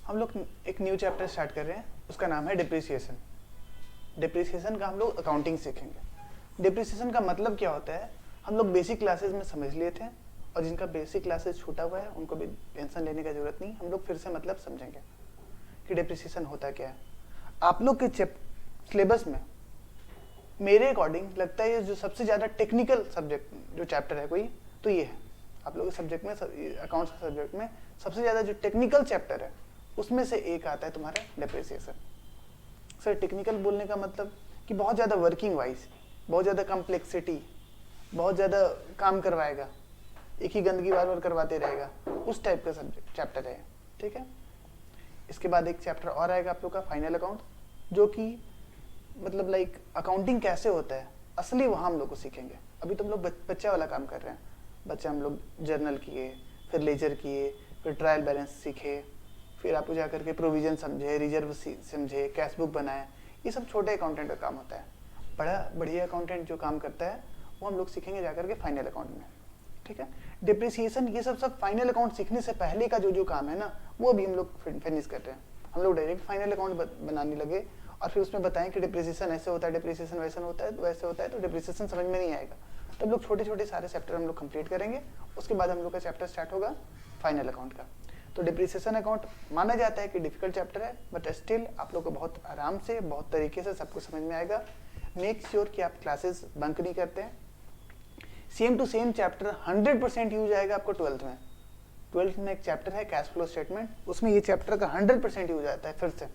हम लोग एक न्यू चैप्टर स्टार्ट कर रहे हैं, उसका नाम है डिप्रिसिएशन। डिप्रिसिएशन का हम लोग अकाउंटिंग सीखेंगे। डिप्रिसिएशन का मतलब क्या होता है हम लोग बेसिक क्लासेस में समझ लिए थे, और जिनका बेसिक क्लासेस छूटा हुआ है उनको भी टेंशन लेने की जरूरत नहीं, हम लोग फिर से मतलब समझेंगे कि डिप्रिसिएशन होता क्या है। आप लोग के सिलेबस में मेरे अकॉर्डिंग लगता है ये जो सबसे ज़्यादा टेक्निकल सब्जेक्ट जो चैप्टर है कोई, तो ये है। आप लोग के सब्जेक्ट में, अकाउंट्स के सब्जेक्ट में सबसे ज़्यादा जो टेक्निकल चैप्टर है उसमें से एक आता है तुम्हारा डिप्रिसिएशन। सर टेक्निकल बोलने का मतलब कि बहुत ज़्यादा वर्किंग वाइज, बहुत ज़्यादा कम्प्लेक्सिटी, बहुत ज़्यादा काम करवाएगा, एक ही गंदगी बार बार करवाते रहेगा, उस टाइप का सब्जेक्ट चैप्टर है, ठीक है। इसके बाद एक चैप्टर और आएगा आप लोग का फाइनल अकाउंट, जो कि मतलब लाइक अकाउंटिंग कैसे होता है असली, वहाँ हम लोग को सीखेंगे। अभी तो हम लोग बच्चा वाला काम कर रहे हैं, बच्चा हम लोग जर्नल किए, फिर लेजर किए, फिर ट्रायल बैलेंस सीखे, फिर आपको जा करके प्रोविजन समझे, रिजर्व समझे, कैश बुक बनाए। ये सब छोटे अकाउंटेंट का काम होता है। बड़ा बढ़िया अकाउंटेंट जो काम करता है वो हम लोग सीखेंगे जा करके फाइनल अकाउंट में, ठीक है। डिप्रिसिएशन ये सब फाइनल अकाउंट सीखने से पहले का जो काम है ना, वो अभी हम लोग फिनिश कर रहे हैं। हम लोग डायरेक्ट फाइनल अकाउंट बनाने लगे और फिर उसमें बताएं कि डिप्रिसिएशन ऐसे होता है, डिप्रिसिएशन वैसे होता है, वैसे होता है, तो डिप्रिसिएशन समझ में नहीं आएगा। तो हम लोग छोटे छोटे सारे चैप्टर हम लोग कंप्लीट करेंगे, उसके बाद हम लोग का चैप्टर स्टार्ट होगा फाइनल अकाउंट का। तो डिप्रिसिएशन अकाउंट माना जाता है कि डिफिकल्ट चैप्टर है, बट स्टिल आप लोग को बहुत आराम से, बहुत तरीके से सबको समझ में आएगा। मेक श्योर कि आप क्लासेस बंक नहीं करते हैं। Same to same chapter 100% use आएगा आपको 12th में। 12th में एक चैप्टर है कैश फ्लो स्टेटमेंट, उसमें ये चैप्टर का 100% यूज आता है। फिर से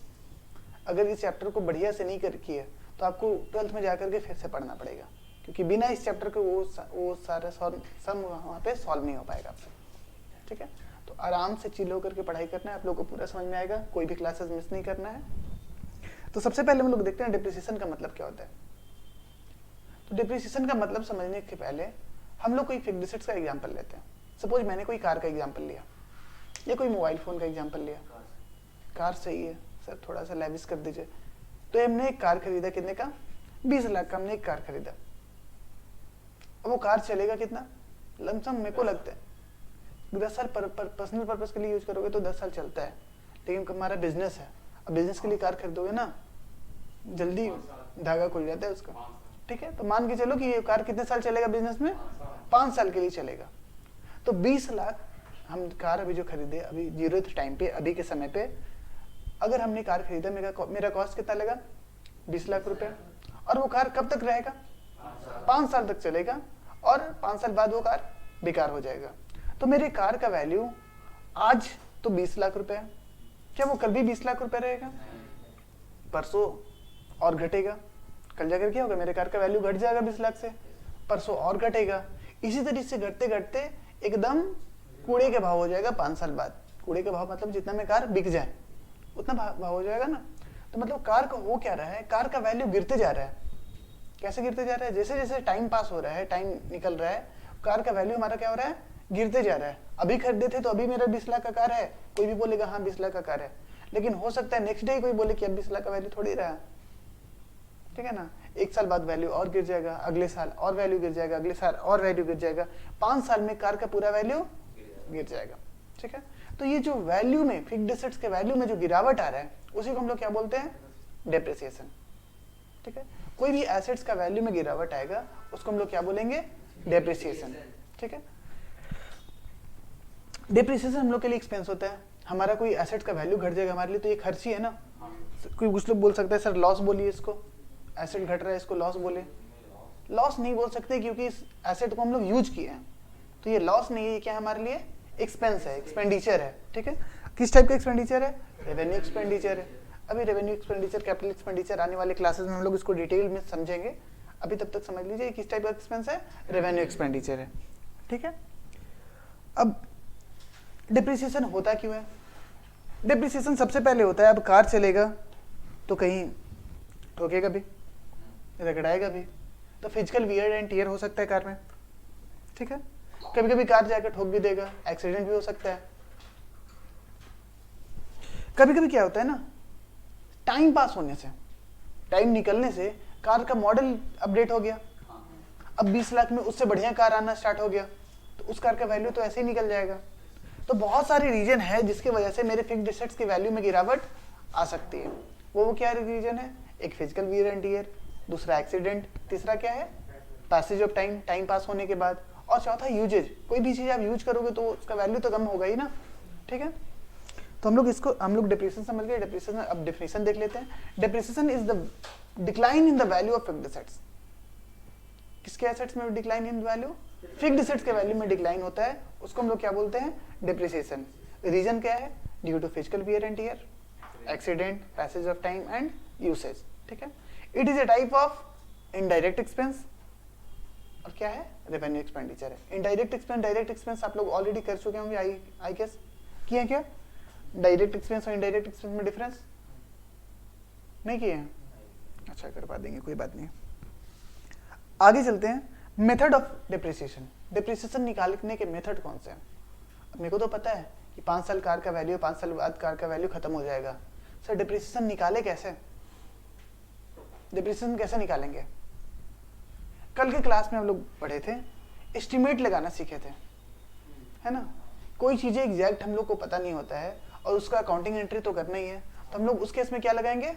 अगर इस चैप्टर को बढ़िया से नहीं कर किया तो आपको 12th में जाकर के फिर से पढ़ना पड़ेगा, क्योंकि बिना इस चैप्टर के वो सारे सम वहाँ पे सॉल्व नहीं हो पाएगा आपसे, ठीक है। तो आराम से चिल होकर के पढ़ाई करना है, आप लोग को पूरा समझ में आएगा, कोई भी क्लासेस मिस नहीं करना है। तो सबसे पहले हम लोग देखते हैं डिप्रिसिएशन का मतलब क्या होता है। तो डिप्रिसिएशन का मतलब समझने के पहले हम लोग कोई फिक्स्ड एसेट्स का एग्जांपल लेते हैं। सपोज मैंने कोई कार का एग्जांपल लिया या कोई मोबाइल फोन का एग्जांपल लिया। कार सही है सर, थोड़ा सा लेविश कर दीजिए। तो हमने एक कार खरीदा, कितने का? 20 लाख का हमने एक कार खरीदा। अब वो कार चलेगा कितना? लमसम मेरे को लगता है 10 साल पर्सनल पर्पस के लिए यूज करोगे तो 10 साल चलता है, लेकिन हमारा बिजनेस है, अब बिजनेस के लिए कार खरीदोगे ना, जल्दी धागा खुल जाता है उसका, ठीक है। तो मान के चलो कि ये कार कितने साल चलेगा बिजनेस में? 5 साल के लिए चलेगा। तो 20 लाख हम कार अभी जो खरीदे, अभी जीरो टाइम पे, अभी के समय पे अगर हमने कार खरीदा, मेरा कॉस्ट कितना लगा? 20 लाख रुपए। और वो कार कब तक रहेगा? 5 साल तक चलेगा, और 5 साल बाद वो कार बेकार हो जाएगा। तो मेरी कार का वैल्यू आज तो 20 लाख रुपए है, क्या वो कल भी 20 लाख रुपए रहेगा? परसों और घटेगा, कल जाकर क्या होगा? मेरे कार का वैल्यू घट जाएगा 20 लाख से, परसों और घटेगा। इसी तरीके से घटते घटते एकदम कूड़े के भाव हो जाएगा 5 साल बाद। कूड़े के भाव मतलब जितना में कार बिक जाए उतना भाव हो जाएगा ना। तो मतलब कार का हो क्या रहा है, कार का वैल्यू गिरते जा रहा है। कैसे गिरते जा रहा है? जैसे जैसे टाइम पास हो रहा है, टाइम निकल रहा है, कार का वैल्यू हमारा क्या हो रहा है? गिरते जा रहा है। अभी खरीदे थे तो अभी मेरा 20 लाख का कार है, कोई भी बोलेगा हाँ 20 लाख का कार है, लेकिन हो सकता है नेक्स्ट डे कोई बोले कि अब 20 लाख का वैल्यू थोड़ी रहा, ठीक है ना। 1 साल बाद वैल्यू और गिर जाएगा, अगले साल और वैल्यू गिर जाएगा, अगले साल और वैल्यू गिर जाएगा, 5 साल में कार का पूरा वैल्यू गिर जाएगा, ठीक है। तो ये जो वैल्यू में, फिक्स्ड एसेट्स के वैल्यू में जो गिरावट आ रहा है, उसी को हम लोग क्या बोलते हैं? डिप्रिसिएशन, ठीक है। कोई भी एसेट्स का वैल्यू में गिरावट आएगा उसको हम लोग क्या बोलेंगे? डिप्रिसिएशन, ठीक है। डिप्रिसिएशन हम लोग के लिए एक्सपेंस होता है। हमारा कोई एसेट्स का वैल्यू घट जाएगा हमारे लिए, तो ये खर्च ही है ना। कोई कुछ लोग बोल सकता है सर लॉस बोलिए इसको, एसेट घट रहा है इसको लॉस बोले। लॉस नहीं बोल सकते, क्योंकि इस एसेट को हम लोग यूज किए हैं, तो ये लॉस नहीं है, क्या है हमारे लिए? एक्सपेंस है, एक्सपेंडिचर है, ठीक है। किस टाइप का एक्सपेंडिचर है? रेवेन्यू एक्सपेंडिचर है। अभी रेवेन्यू एक्सपेंडिचर, कैपिटल एक्सपेंडिचर आने वाले क्लासेस में हम लोग इसको डिटेल में समझेंगे। अभी तब तक समझ लीजिए किस टाइप का एक्सपेंस है? रेवेन्यू एक्सपेंडिचर है, ठीक है। अब डिप्रिसिएशन होता क्यों है? डिप्रिसिएशन सबसे पहले होता है, अब कार चलेगा तो कहीं ठोकेगा भी, रगड़ाएगा भी, तो फिजिकल वियर एंड टियर हो सकता है कार में, ठीक है। कभी कभी कार जाकर ठोक भी देगा, एक्सीडेंट भी हो सकता है। कभी कभी क्या होता है ना, टाइम पास होने से, टाइम निकलने से कार का मॉडल अपडेट हो गया, अब 20 लाख में उससे बढ़िया कार आना स्टार्ट हो गया, तो उस कार का वैल्यू तो ऐसे ही निकल जाएगा। तो बहुत सारे रीजन है जिसकी वजह से मेरे फिक्स्ड एसेट्स की वैल्यू में गिरावट आ सकती है। वो क्या रीजन है? एक फिजिकल वियर एंड टियर, दूसरा एक्सीडेंट, तीसरा क्या है? Passage of time, time pass होने के बाद, और चौथा यूजेज। कोई भी चीज आप यूज करोगे तो उसका वैल्यू तो कम होगा ही ना, ठीक है। तो हम लोग डिप्रिसिएशन समझ गए। डिप्रिसिएशन, अब डेफिनेशन देख लेते हैं। Depreciation is the decline in the value of fixed assets. किसके एसेट्स में decline in value? Fixed assets के वैल्यू में डिक्लाइन होता है, उसको हम लोग क्या बोलते हैं? डिप्रिसिएशन। रीजन क्या है? Due to physical wear and tear, accident, passage of time and usage, ठीक है। It is a type of indirect expense, और क्या है? रेवेन्यू एक्सपेंडिचर है। इनडायरेक्ट एक्सपेंस, डायरेक्ट एक्सपेंस आप लोग ऑलरेडी कर चुके होंगे, आई गेस किए हैं क्या? डायरेक्ट एक्सपेंस और इनडायरेक्ट एक्सपेंस में डिफरेंस नहीं किए हैं? अच्छा, करवा देंगे, कोई बात नहीं। आगे चलते हैं। Method of depreciation. डिप्रिसिएशन निकालने के मेथड कौन से हैं? मेरे को तो पता है कि 5 साल कार का वैल्यू, 5 साल बाद कार का वैल्यू खत्म हो जाएगा। सर डिप्रिसिएशन निकाले कैसे? डिप्रिसिएशन कैसे निकालेंगे? कल के क्लास में हम लोग पढ़े थे, एस्टिमेट लगाना सीखे थे, है ना। कोई चीजें एग्जैक्ट हम लोग को पता नहीं होता है और उसका अकाउंटिंग एंट्री तो करना ही है, तो हम लोग उस केस में क्या लगाएंगे?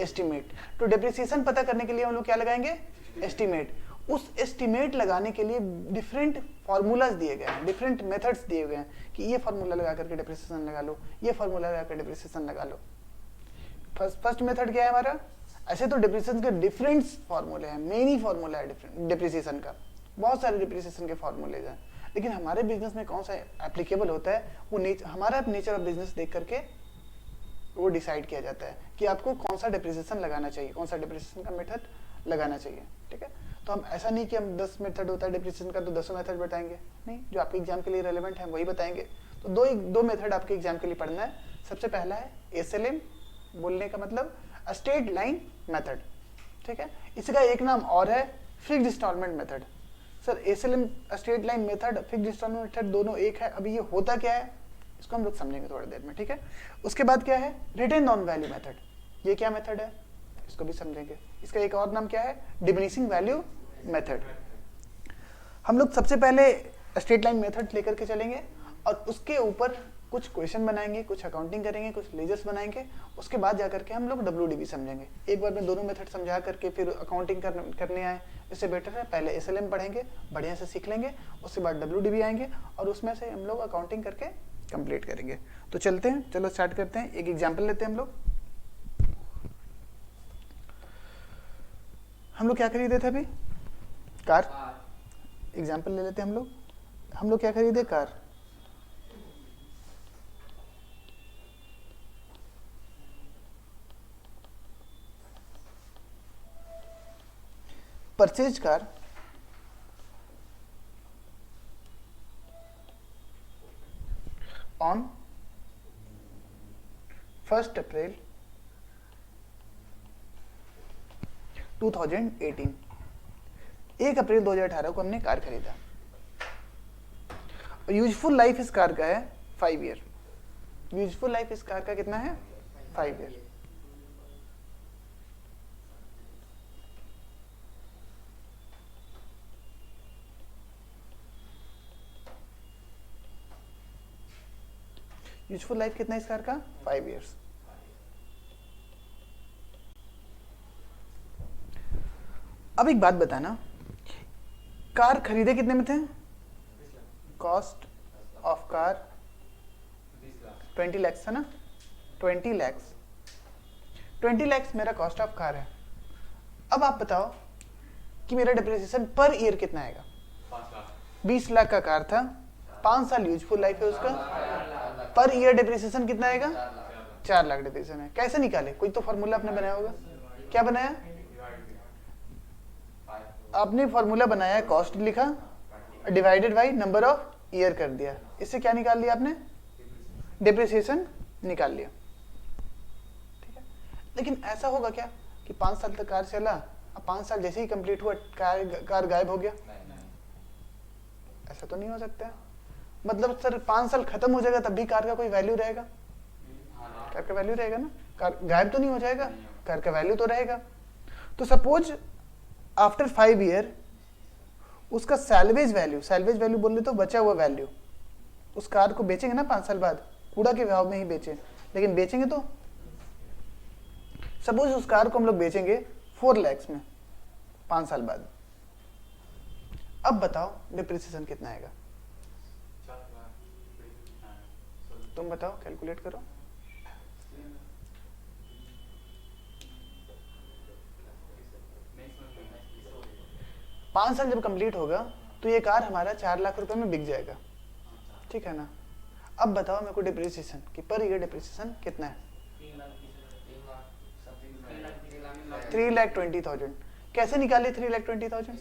एस्टिमेट। तो डिप्रिसिएशन पता करने के लिए हम लोग क्या लगाएंगे? एस्टिमेट। उस एस्टिमेट लगाने के लिए डिफरेंट फार्मूलाज दिए गए हैं, डिफरेंट मेथड्स दिए गए हैं कि ये फार्मूला लगा करके डिप्रिसिएशन लगा लो, ये फार्मूला लगा कर डिप्रिसिएशन लगा लो। फर्स्ट मेथड क्या है हमारा? ऐसे तो डिप्रिसिएशन के डिफरेंट फार्मूले हैं, मेनी फार्मूला है डिप्रिसिएशन का, बहुत सारे डिप्रिसिएशन के फार्मूलेज हैं, लेकिन हमारे बिजनेस में कौन सा एप्लीकेबल होता है वो हमारा नेचर ऑफ बिजनेस देख करके वो डिसाइड किया जाता है कि आपको कौन सा डिप्रिसिएशन लगाना चाहिए, कौन सा डिप्रिसिएशन का मेथड लगाना चाहिए, ठीक है। तो हम ऐसा नहीं कि हम 10 मेथड होता है डिप्रिसिएशन का तो 10 मेथड बताएंगे, नहीं, जो आपके एग्जाम के लिए रेलेवेंट है वही बताएंगे। तो दो मेथड आपके एग्जाम के लिए पढ़ना है। सबसे पहला है एसएलएम, बोलने का मतलब स्ट्रेट लाइन मेथड, ठीक है। इसका एक नाम और है fixed instalment method. Sir SLM, straight line method, fixed instalment method दोनों एक है। अभी ये होता क्या है इसको हम लोग समझेंगे थोड़ी देर में, ठीक है। उसके बाद क्या है? Written on value method. ये क्या मेथड है इसको भी समझेंगे। इसका एक और नाम क्या है? Diminishing value method. हम लोग सबसे पहले स्ट्रेट लाइन मेथड लेकर के चलेंगे और उसके ऊपर कुछ क्वेश्चन बनाएंगे, कुछ अकाउंटिंग करेंगे, कुछ लेजर्स बनाएंगे, उसके बाद जाकर के हम लोग डब्ल्यूडीबी समझेंगे। एक बार में दोनों मेथड समझा करके फिर अकाउंटिंग करने आए, इससे बेटर है पहले एसएलएम पढ़ेंगे, बढ़िया से सीख लेंगे, उसके बाद डब्ल्यूडीबी आएंगे और उसमें से हम लोग अकाउंटिंग करके कंप्लीट करेंगे। तो चलते हैं, चलो स्टार्ट करते हैं। एक एग्जाम्पल लेते हैं। हम लोग क्या खरीदे थे अभी? कार। एग्जाम्पल ले लेते हैं हम लोग क्या खरीदे? Car. Purchase car on 1st April 2018। 1 अप्रैल 2018 को हमने कार खरीदा। यूजफुल लाइफ इस कार का है 5 ईयर। यूजफुल लाइफ इस कार का कितना है? 5 ईयर। यूजफुल लाइफ कितना है इस कार का? 5 ईयर्स। अब एक बात बताना, कार खरीदे कितने में थे? कॉस्ट ऑफ कार 20 लाख था ना? 20 लाख मेरा कॉस्ट ऑफ कार है। अब आप बताओ कि मेरा डिप्रिसिएशन पर ईयर कितना आएगा? 20 लाख का कार था, 5 साल यूजफुल लाइफ है उसका, पर ईयर डिप्रिसिएशन कितना आएगा? 4 लाख डिप्रिसिएशन है। कैसे निकाले? कोई तो फॉर्मूला आपने बनाया होगा। क्या बनाया आपने? फॉर्मूला बनाया, कॉस्ट लिखा, divided by number of year कर दिया, इससे क्या निकाल लिया आपने? डिप्रिसिएशन निकाल लिया, ठीक है। लेकिन ऐसा होगा क्या कि 5 साल तक कार चला, अब 5 साल जैसे ही कंप्लीट हुआ कार गायब हो गया? ऐसा तो नहीं हो सकता है। मतलब सर 5 साल खत्म हो जाएगा तब भी कार का कोई वैल्यू रहेगा? कार का वैल्यू रहेगा ना, कार गायब तो नहीं हो जाएगा, कार का वैल्यू तो रहेगा। तो सपोज आफ्टर 5 ईयर उसका सैल्वेज वैल्यू बोल रहे तो बचा हुआ वैल्यू उस कार को बेचेंगे ना 5 साल बाद, कूड़ा के भाव में ही बेचें, लेकिन बेचेंगे तो सपोज उस कार को हम लोग बेचेंगे 4 लाख में 5 साल बाद। अब बताओ डिप्रिसिएशन कितना आएगा, तुम बताओ, कैलकुलेट करो। पाँच साल जब कंप्लीट होगा तो ये कार हमारा 4 लाख रुपए में बिक जाएगा, ठीक है ना। अब बताओ मेरे को डिप्रिसिएशन कि पर ईयर डिप्रिसिएशन कितना है। 3,20,000। कैसे निकाले 3,20,000?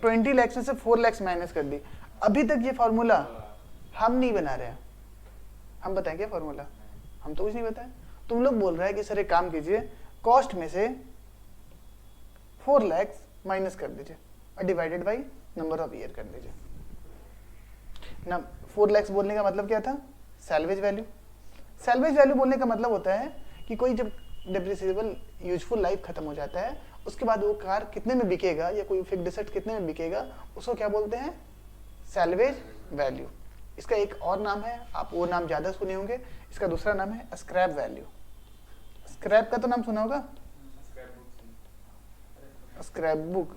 20 लाख में से 4 लाख माइनस कर दी। अभी तक ये फॉर्मूला हम नहीं बना रहे हैं, हम बताएं क्या फॉर्मूला? हम तो कुछ नहीं बताए। तुम लोग बोल रहे हैं कि सर एक काम कीजिए, कॉस्ट में से 4 लाख माइनस कर दीजिए और divided by number of year कर दीजिए ना। 4 लाख बोलने का मतलब क्या था? Salvage value. सैल्वेज वैल्यू बोलने का मतलब होता है कि कोई जब डिप्रिसिएबल यूजफुल लाइफ खत्म हो जाता है उसके बाद वो कार कितने में बिकेगा या कोई फिक्स्ड एसेट कितने में बिकेगा, उसको क्या बोलते हैं? Salvage value. इसका एक और नाम है, आप वो नाम ज़्यादा सुने होंगे, इसका दूसरा नाम है स्क्रैप वैल्यू। स्क्रैप का तो नाम सुना होगा, स्क्रैप बुक।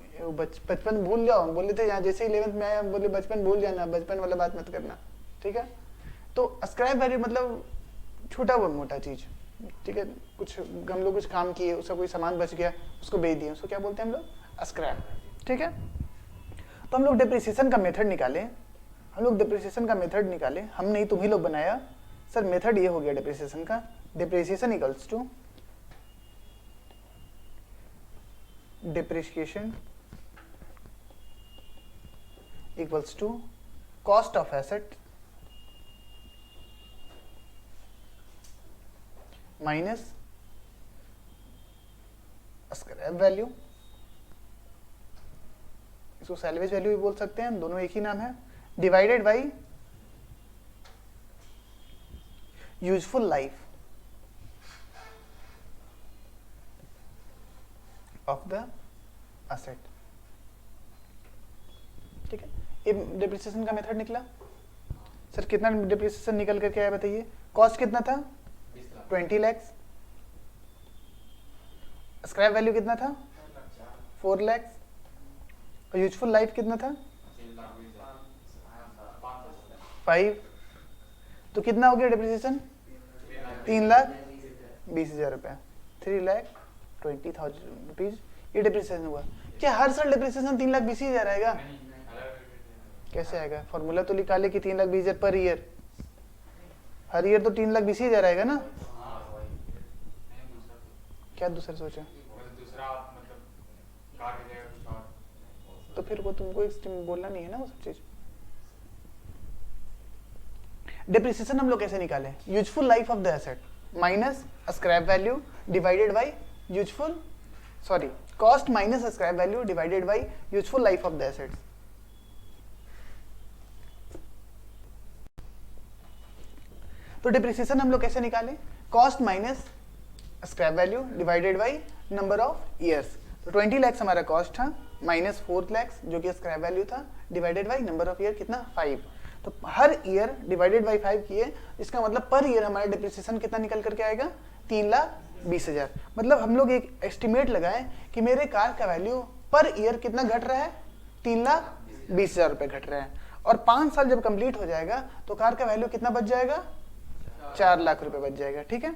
बचपन भूल जाओ, बोले थे यहाँ जैसे 11th में आया बोले बचपन भूल जाना, बचपन वाला बात मत करना, ठीक है। तो स्क्रैप वैल्यू मतलब छोटा वो मोटा चीज़, ठीक है। कुछ हम लोग कुछ काम किए, उसका कोई सामान बच गया, उसको बेच दिए, उसको क्या बोलते हैं हम लोग? स्क्रैप, ठीक है। तो हम लोग डिप्रिसिएशन का मेथड निकाले, हम नहीं तुम ही लोग बनाया। सर मेथड ये हो गया डिप्रिसिएशन का, depreciation equals to depreciation equals to cost of asset minus scrap value. इसको सैल्वेज वैल्यू भी बोल सकते हैं, दोनों एक ही नाम है, divided by useful life of the asset, ठीक है। ये डिप्रिसिएशन का मेथड निकला। सर कितना डिप्रिसिएशन निकल करके आया बताइए? कॉस्ट कितना था? 20 लाख। स्क्रैप वैल्यू कितना था? 4 लाख। और यूजफुल लाइफ कितना था? 5। तो कितना हो गया डिप्रिसिएशन? 3,20,000 रुपया, 3,20,000 रुपीज ये डिप्रिसिएशन हुआ। क्या हर साल डिप्रिसिएशन 3,20,000 आएगा? कैसे आएगा? फॉर्मूला तो निकाले कि 3,20,000 पर ईयर, हर ईयर तो 3,20,000 आएगा ना। क्या दूसरा सोचा? तो फिर वो तुमको बोलना नहीं है ना वो सब चीज। डिप्रिसिएशन हम लोग कैसे निकाले? Useful life of the asset minus scrap value divided by cost minus scrap value divided by useful life of the assets. तो डिप्रिसिएशन हम लोग कैसे निकाले? Cost minus scrap value divided by number of years. तो 20 लाख हमारा cost था, minus 4 lakh जो कि स्क्रैप वैल्यू था, divided by number of year कितना? 5। तो हर ईयर डिवाइडेड बाई 5 किए, इसका मतलब पर ईयर हमारा डिप्रिसिएशन कितना निकल करके आएगा? 3,20,000। मतलब हम लोग एक एस्टिमेट लगाए कि मेरे कार का वैल्यू पर ईयर कितना घट रहा है? 3,20,000 रुपये घट रहा है। और 5 साल जब कंप्लीट हो जाएगा तो कार का वैल्यू कितना बच जाएगा? 4 लाख रुपए बच जाएगा, ठीक है।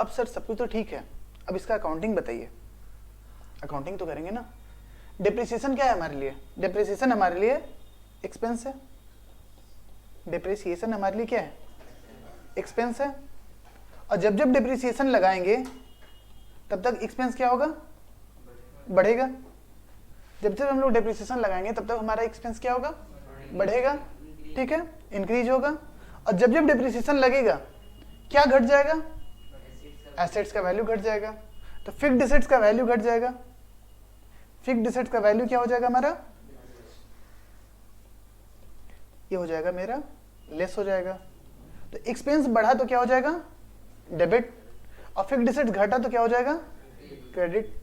अब सर सब कुछ तो ठीक है, अब इसका अकाउंटिंग बताइए। अकाउंटिंग तो करेंगे ना। डिप्रिसिएशन क्या है हमारे लिए? डिप्रिसिएशन हमारे लिए एक्सपेंस है। डिप्रिसिएशन हमारे लिए क्या है? एक्सपेंस है। और जब जब डिप्रिसिएशन लगाएंगे तब तक एक्सपेंस क्या होगा? बढ़ेगा। जब जब हम लोग डिप्रिसिएशन लगाएंगे तब तक हमारा एक्सपेंस क्या होगा? बढ़ेगा, ठीक है, इंक्रीज होगा। और जब जब डिप्रिसिएशन लगेगा क्या घट जाएगा? एसेट्स का वैल्यू घट जाएगा। तो फिक्स्ड एसेट्स का वैल्यू घट जाएगा। फिक्स्ड एसेट्स का वैल्यू क्या हो जाएगा हमारा? ये हो जाएगा मेरा लेस हो जाएगा। तो एक्सपेंस बढ़ा तो क्या हो जाएगा? डेबिट। और फिक्स्ड एसेट्स घटा तो क्या हो जाएगा? क्रेडिट।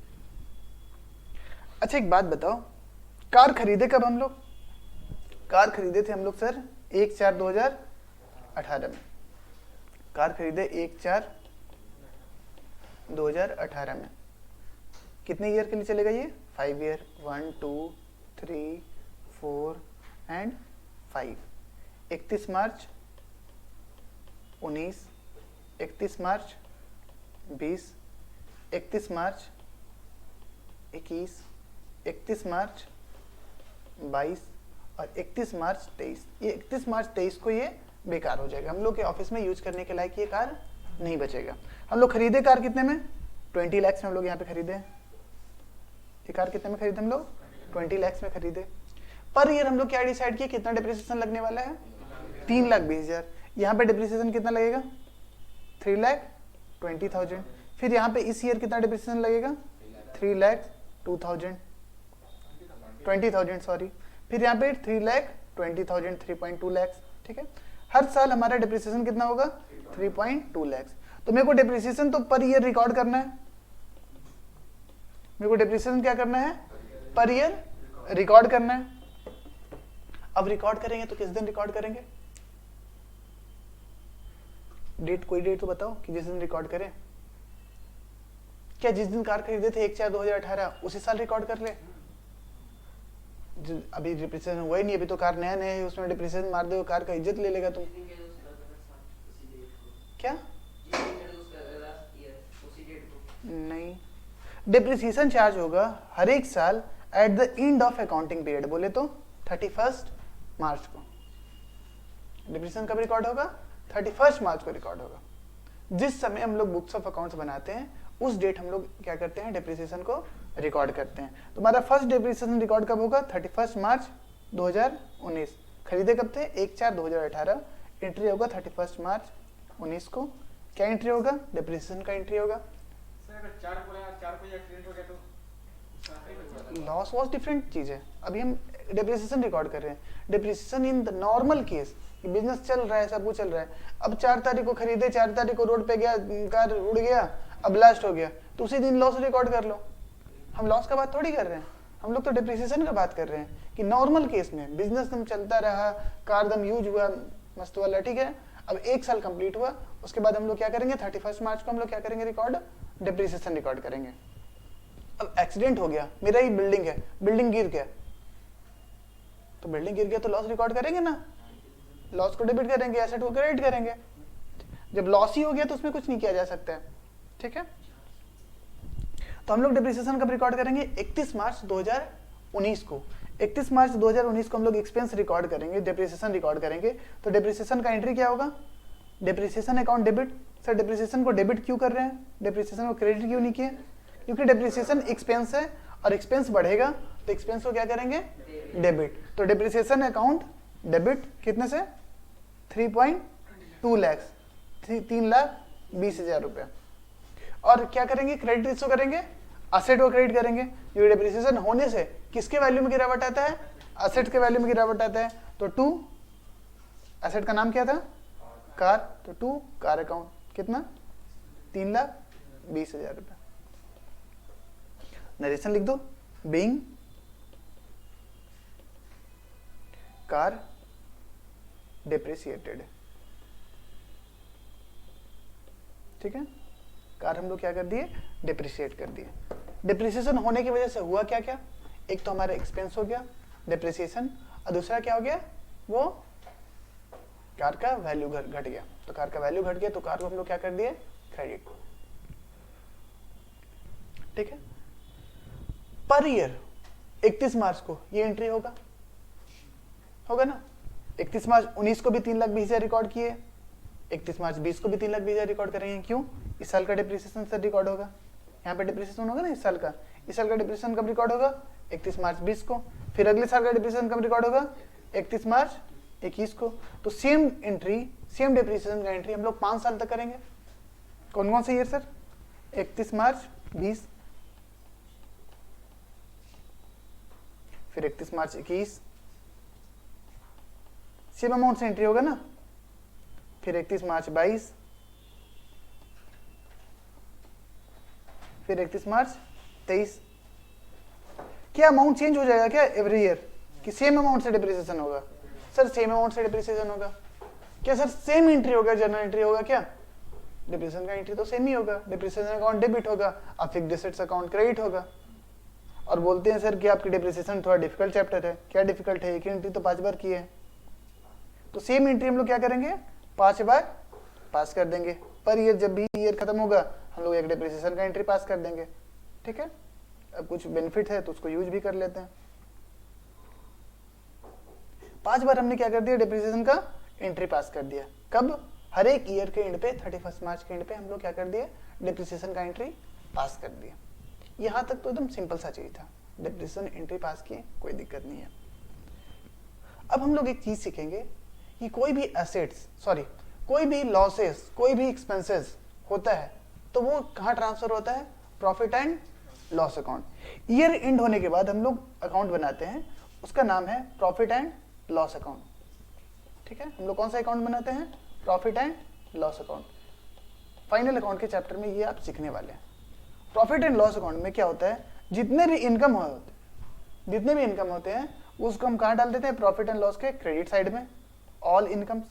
अच्छा एक बात बताओ, कार खरीदे कब हम लोग? कार खरीदे थे हम लोग सर 1/4/2018 में। कार खरीदे 1/4/2018 में। कितने ईयर के लिए चलेगा ये? 5 ईयर। 1 2 3 4 एंड 5। 31 मार्च 19, 31 मार्च 20, 31 मार्च 21, 31 मार्च 22 और 31 मार्च 23। ये 31 मार्च 23 को ये बेकार हो जाएगा, हम लोग के ऑफिस में यूज करने के लायक ये कार नहीं बचेगा। हम लोग खरीदे कार कितने में? 20 लाख में हम लोग यहाँ पे खरीदे। ये कार कितने में खरीदे हम लोग? 20 लाख में खरीदे। पर ईयर हम लोग क्या डिसाइड किया कितना डिप्रिसिएशन लगने वाला है? 3,20,000। यहाँ पे डिप्रिसिएशन कितना लगेगा? 3,20,000। फिर यहाँ पे इस ईयर कितना डिप्रिसिएशन लगेगा? 3,20,000 सॉरी। फिर यहाँ पे 3,20,000 3.2 लाख। ठीक है, हर साल हमारा डिप्रिसिएशन कितना होगा? 3.2 लाख। तो मेरे को डिप्रिसिएशन तो पर ईयर रिकॉर्ड करना है। मेरे को डिप्रिसिएशन क्या करना है? पर ईयर रिकॉर्ड करना है। अब रिकॉर्ड करेंगे तो किस दिन रिकॉर्ड करेंगे? डेट, कोई डेट तो बताओ कि जिस दिन रिकॉर्ड करें। क्या जिस दिन कार खरीदे थे 1/4/2018 उसी साल रिकॉर्ड कर ले? अभी डिप्रिसिएशन हुआ ही नहीं, अभी तो कार नया नया है, उसमें डिप्रिसिएशन मार दो, कार का इज्जत ले लेगा तुम। क्या? नहीं, डिप्रिसिएशन चार्ज होगा हर एक साल at the end of accounting period. बोले तो 31 मार्च को डिप्रिसिएशन कब रिकॉर्ड होगा? 31 मार्च को रिकॉर्ड होगा। जिस समय हम लोग बुक्स ऑफ अकाउंट्स बनाते हैं उस डेट हम लोग क्या करते हैं? डिप्रिसिएशन को रिकॉर्ड करते हैं। तो हमारा फर्स्ट डिप्रिसिएशन रिकॉर्ड कब होगा? 31 मार्च 2019। खरीदे कब थे? 1/4/2018। एंट्री होगा 31 मार्च 19 को। क्या एंट्री होगा? डिप्रिसिएशन का एंट्री होगा। लॉस वॉज डिफरेंट चीज है, अभी हम डिप्रिसिएशन रिकॉर्ड कर रहे हैं। Depreciation in the normal case, business चल रहा है, सब कुछ चल रहा है। अब 4 तारीख को खरीदे, 4 तारीख को रोड पे गया, कार उड़ गया, अब ब्लास्ट हो गया, तो उसी दिन लॉस रिकॉर्ड कर लो। हम लॉस का बात थोड़ी कर रहे हैं, हम लोग तो डिप्रिसिएशन का बात कर रहे हैं कि नॉर्मल केस में बिजनेस दम चलता रहा, कार दम यूज हुआ मस्त वाला, ठीक है। अब 1 साल कंप्लीट हुआ, उसके बाद हम लोग क्या करेंगे? 31 मार्च को हम लोग क्या करेंगे? रिकॉर्ड डिप्रिसिएशन रिकॉर्ड करेंगे। अब एक्सीडेंट हो गया, मेरा ही बिल्डिंग है, बिल्डिंग गिर गया, तो बिल्डिंग गिर गया तो लॉस रिकॉर्ड करेंगे ना, लॉस को डेबिट करेंगे, एसेट को क्रेडिट करेंगे। जब लॉस ही हो गया तो उसमें कुछ नहीं किया जा सकता है, ठीक है। तो हम लोग डिप्रिसिएशन कब रिकॉर्ड करेंगे? 31 मार्च 2019 को। 31 मार्च 2019 को हम लोग एक्सपेंस रिकॉर्ड करेंगे, डिप्रिसिएशन रिकॉर्ड करेंगे। तो डिप्रिसिएशन का एंट्री क्या होगा? Depreciation account debit. Sir depreciation को डेबिट क्यों कर रहे हैं, डिप्रिसिएशन को क्रेडिट क्यों नहीं किए? क्योंकि डिप्रिसिएशन एक्सपेंस है और एक्सपेंस बढ़ेगा तो एक्सपेंस को क्या करेंगे? डेबिट। तो डिप्रिसिएशन अकाउंट डेबिट कितने से? 3.2 लाख, 3,20,000 रुपये। और क्या करेंगे? क्रेडिट किसको करेंगे? असेट को क्रेडिट करेंगे। ये डिप्रिसिएशन होने से किसके वैल्यू में गिरावट आता है? असेट के वैल्यू में गिरावट आता है। तो 2, असेट का नाम क्या था? कार, तो 2 कार अकाउंट कितना? 3,20,000 रुपये। नरेशन लिख दो, बीइंग कार डिप्रिसिएटेड, ठीक है। कार हम लोग क्या कर दिए? डिप्रिसिएट कर दिए। डिप्रिसिएशन होने की वजह से हुआ क्या क्या? एक तो हमारा एक्सपेंस हो गया डिप्रिसिएशन, और दूसरा क्या हो गया? वो कार का वैल्यू घट गया। तो कार का वैल्यू घट गया तो कार को हम लोग क्या कर दिए? क्रेडिट, ठीक है। पर ईयर 31 मार्च को ये एंट्री होगा ना। 31 मार्च 19 को भी 3,20,000 रिकॉर्ड किए, 31 मार्च 20 को भी 3,20,000 रिकॉर्ड करेंगे। क्यों? इस साल का डिप्रिसिएशन सर रिकॉर्ड होगा, यहाँ पे डिप्रिसिएशन होगा ना इस साल का। इस साल का डिप्रिसिएशन कब रिकॉर्ड होगा? 31 मार्च 20 को। फिर अगले साल का डिप्रिसिएशन कब रिकॉर्ड होगा? 31 मार्च 21 को। तो सेम एंट्री, सेम डिप्रिसिएशन का एंट्री हम लोग 5 साल तक करेंगे। कौन कौन से ईयर सर? 31 मार्च 20, फिर 31 मार्च 21, सेम अमाउंट से एंट्री होगा ना। फिर 31 मार्च 22, फिर 31 मार्च 23, क्या अमाउंट चेंज हो जाएगा क्या एवरी ईयर, कि सेम अमाउंट से डिप्रिसिएशन होगा? सर सेम अमाउंट से डिप्रिसिएशन होगा क्या? सर सेम एंट्री होगा, जर्नल एंट्री होगा क्या? डिप्रिसिएशन का एंट्री तो सेम ही होगा, डिप्रिसिएशन अकाउंट डेबिट होगा, अब फिक्स्ड एसेट्स अकाउंट क्रेडिट होगा। और बोलते हैं सर कि आपकी डिप्रिसिएशन थोड़ा डिफिकल्ट चैप्टर है। क्या डिफिकल्ट है? एक एंट्री तो 5 बार की है, तो सेम एंट्री हम लोग क्या करेंगे, 5 बार पास कर देंगे। पर ईयर जब भी ईयर खत्म होगा हम लोग एक डिप्रिसिएशन का एंट्री पास कर देंगे। ठीक है, अब कुछ बेनिफिट है तो उसको यूज भी कर लेते हैं। 5 बार हमने क्या कर दिया, डिप्रिसिएशन का एंट्री पास कर दिया। कब? हर एक ईयर के एंड पे 31 मार्च के एंड पे हम लोग क्या कर दिए, डिप्रिसिएशन का एंट्री पास कर दिया। यहां तक तो एकदम सिंपल सा चीज था, डिप्रिसिएशन एंट्री पास किए, कोई दिक्कत नहीं है। अब हम लोग एक चीज सीखेंगे कि कोई भी एसेट्स, सॉरी कोई भी लॉसेस, कोई भी एक्सपेंसेस होता है तो वो कहाँ ट्रांसफर होता है, profit and loss account. Year and होने के बाद हम लोग अकाउंट बनाते हैं, उसका नाम है प्रॉफिट एंड लॉस अकाउंट। ठीक है, हम लोग कौन सा अकाउंट बनाते हैं, profit and loss account. Final account के चैप्टर में ये आप सीखने वाले हैं। प्रॉफिट एंड लॉस अकाउंट में क्या होता है, जितने भी इनकम होते हैं उसको हम कहाँ डाल देते हैं, प्रॉफिट एंड लॉस के क्रेडिट साइड में, ऑल इनकम्स।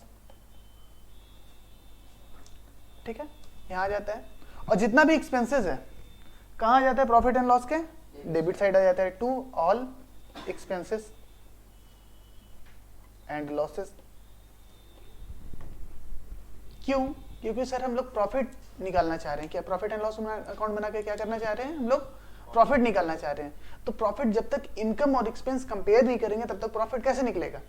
ठीक है, यहाँ आ जाता है। और जितना भी एक्सपेंसेस है कहाँ आ जाता है, प्रॉफिट एंड लॉस के डेबिट साइड आ जाता है, to all expenses and losses. क्यों? क्योंकि सर हम लोग प्रॉफिट निकालना चाह रहे हैं। क्या प्रॉफिट एंड लॉस अकाउंट बना के क्या करना चाह रहे हैं, हम लोग प्रॉफिट निकालना चाह रहे हैं। तो प्रॉफिट जब तक इनकम और एक्सपेंस कंपेयर नहीं करेंगे तब तक प्रॉफिट कैसे निकलेगा?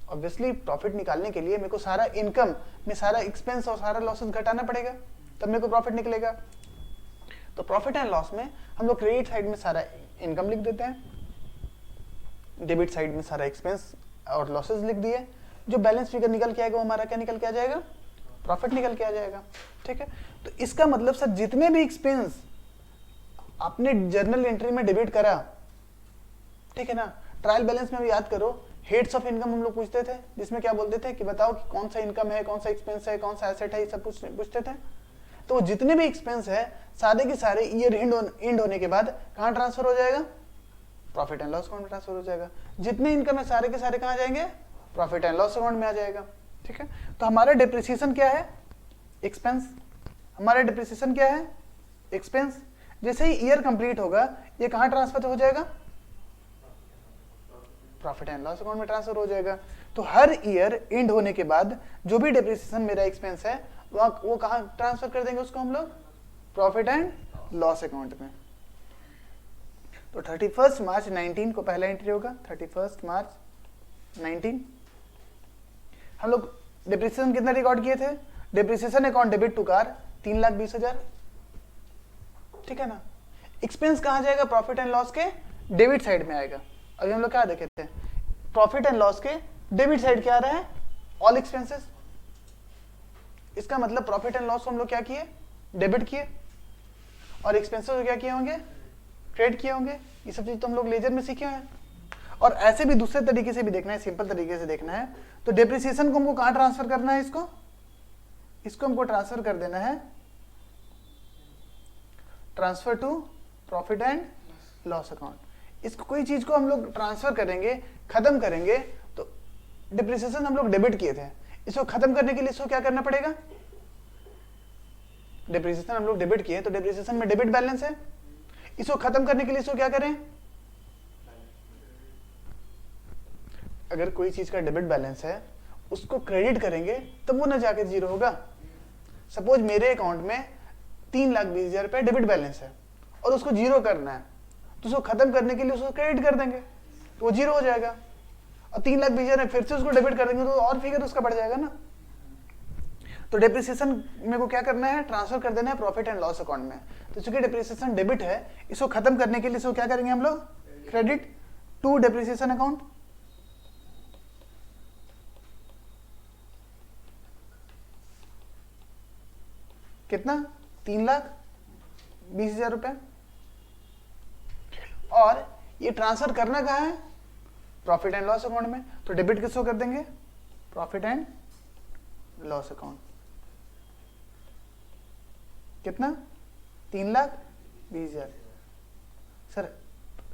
ऑब्वियसली प्रॉफिट निकालने के लिए मेरे को सारा इनकम में सारा एक्सपेंस और सारा लॉसेस घटाना पड़ेगा, तब मेरे को प्रॉफिट निकलेगा। तो प्रॉफिट एंड लॉस में हम लोग क्रेडिट साइड में सारा इनकम लिख देते हैं, डेबिट साइड में सारा एक्सपेंस और लॉसेस लिख दिए। जो बैलेंस फिगर निकल के आएगा वो हमारा क्या निकल के आ जाएगा, प्रॉफिट निकल के आ जाएगा। ठीक है, तो इसका मतलब सर जितने भी एक्सपेंस आपने जर्नल एंट्री में डेबिट करा, ठीक है ना, ट्रायल बैलेंस में भी याद करो, हेड्स ऑफ इनकम हम लोग पूछते थे, जिसमें क्या बोलते थे कि बताओ कि कौन सा इनकम है, कौन सा एक्सपेंस है, कौन सा एसेट है, ये सब पूछते थे। तो जितने भी एक्सपेंस है सारे के सारे ईयर एंड होने के बाद कहाँ ट्रांसफर हो जाएगा, प्रॉफिट एंड लॉस अकाउंट में ट्रांसफर हो जाएगा। जितने इनकम है सारे के सारे कहाँ जाएंगे, प्रॉफिट एंड लॉस अकाउंट में आ जाएगा। ठीक है, तो हमारा डिप्रिसिएशन क्या है, एक्सपेंस। हमारा डिप्रिसिएशन क्या है, एक्सपेंस। जैसे ही ईयर कंप्लीट होगा ये कहाँ ट्रांसफर हो जाएगा, प्रॉफिट एंड लॉस अकाउंट में ट्रांसफर हो जाएगा। तो हर ईयर एंड होने के बाद जो भी डिप्रिसिएशन मेरा एक्सपेंस है वो कहाँ ट्रांसफर कर देंगे उसको हम लोग, प्रॉफिट एंड लॉस अकाउंट में। तो 31 मार्च 19 को पहला एंट्री होगा, 31 मार्च 19। हम लोग डिप्रिसिएशन कितना रिकॉर्ड किए थे, depreciation account debit to car 3,20,000। ठीक है ना, एक्सपेंस कहाँ जाएगा, प्रॉफिट एंड लॉस के डेबिट साइड में आएगा। अभी हम लोग क्या देखे थे, प्रॉफिट एंड लॉस के डेबिट साइड क्या आ रहा है, ऑल एक्सपेंसेस। इसका मतलब प्रॉफिट एंड लॉस को हम लोग क्या किए, डेबिट किए, और एक्सपेंसेस को क्या किए होंगे, क्रेडिट किए होंगे। ये सब चीज तो हम लोग लेजर में सीखे हैं। और ऐसे भी दूसरे तरीके से भी देखना है, सिंपल तरीके से देखना है तो डिप्रिसिएशन को हमको कहाँ ट्रांसफर करना है, इसको हमको ट्रांसफर कर देना है, transfer to profit and loss account. इसको कोई चीज को हम लोग ट्रांसफर करेंगे, खत्म करेंगे, तो डिप्रिसिएशन हम लोग डेबिट किए थे, इसको खत्म करने के लिए इसको क्या करना पड़ेगा, डिप्रिसिएशन हम लोग डेबिट किए तो डिप्रिसिएशन में डेबिट बैलेंस है, इसको खत्म करने के लिए इसको क्या करें, अगर कोई चीज का डेबिट बैलेंस है उसको क्रेडिट करेंगे तब वो ना जाके जीरो होगा। सपोज मेरे अकाउंट में 3,20,000 रुपए डेबिट बैलेंस है और उसको जीरो करना है, तो उसको खत्म करने के लिए उसको क्रेडिट कर देंगे तो वो जीरो हो जाएगा। और 3,20,000 में फिर से उसको डेबिट कर देंगे तो और फिगर उसका बढ़ जाएगा ना। तो डिप्रिसिएशन मेरे को क्या करना है, ट्रांसफर कर देना है प्रॉफिट एंड लॉस अकाउंट में। तो चूंकि डिप्रिसिएशन डेबिट है, इसको खत्म करने के लिए इसको क्या करेंगे हम लोग, क्रेडिट टू डिप्रिसिएशन अकाउंट। कितना, 3,20,000 रुपए। और ये ट्रांसफर करना कहाँ है, प्रॉफिट एंड लॉस अकाउंट में। तो डेबिट किसको कर देंगे, प्रॉफिट एंड लॉस अकाउंट। कितना, 3,20,000। सर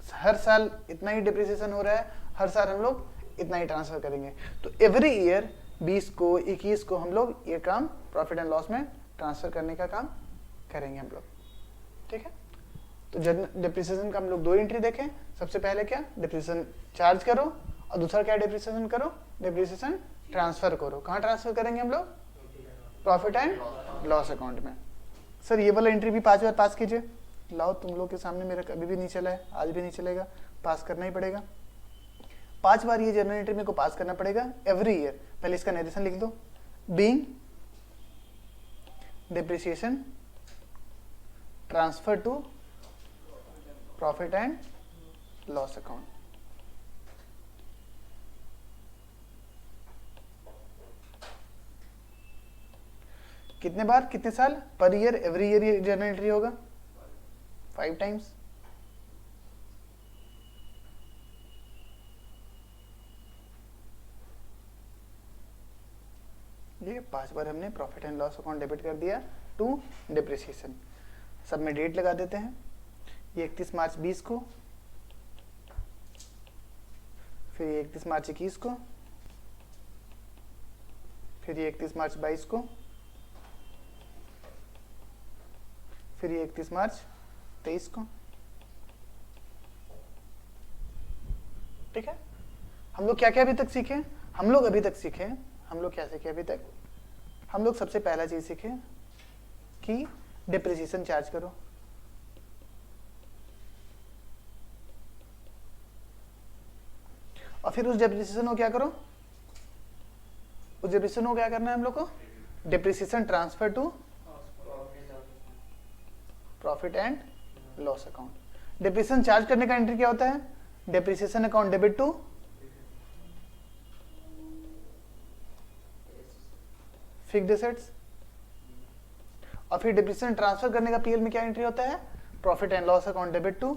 हर साल इतना ही डिप्रिसिएशन हो रहा है, हर साल हम लोग इतना ही ट्रांसफर करेंगे। तो एवरी ईयर 20 को 21 को हम लोग ये काम प्रॉफिट एंड लॉस में ट्रांसफर करने का काम करेंगे हम लोग, ठीक है। तो डिप्रिसिएशन का हम लोग 2 एंट्री देखें। सबसे पहले क्या, डिप्रिसिएशन चार्ज करो, और दूसरा क्या, डिप्रिसिएशन करो, डिप्रिसिएशन ट्रांसफर करो। कहाँ ट्रांसफर करेंगे हम लोग, प्रॉफिट एंड लॉस अकाउंट में। सर ये वाला एंट्री भी 5 बार पास कीजिए। लाओ, तुम लोग के सामने मेरा कभी भी नहीं चला है, आज भी नहीं चलेगा, पास करना ही पड़ेगा। 5 बार ये जर्नल एंट्री मेरे को पास करना पड़ेगा एवरी ईयर। पहले इसका नरेशन लिख दो, being depreciation transfer to profit and loss account. कितने बार, कितने साल, पर ईयर, एवरी ईयर ये जर्नल एंट्री होगा 5 टाइम्स। ये 5 बार हमने profit and loss account debit कर दिया टू डिप्रिसिएशन। सब में डेट लगा देते हैं। ये 31 मार्च 20 को, फिर ये 31 मार्च 21 को, फिर ये 31 मार्च 22 को, फिर ये 31 मार्च 23 को, ठीक है। हम लोग क्या क्या अभी तक सीखे, हम लोग क्या सीखे अभी तक, हम लोग सबसे पहला चीज सीखे कि डिप्रिसिएशन चार्ज करो, और फिर उस डिप्रिसिएशन को क्या करो, उस डिप्रिसिएशन को क्या करना है हम लोग को, depreciation transfer to profit and loss account. Depreciation charge करने का एंट्री क्या होता है, depreciation account debit to fixed assets, और फिर डिप्रिसिएशन ट्रांसफर करने का पीएल में क्या एंट्री होता है, profit and loss account debit to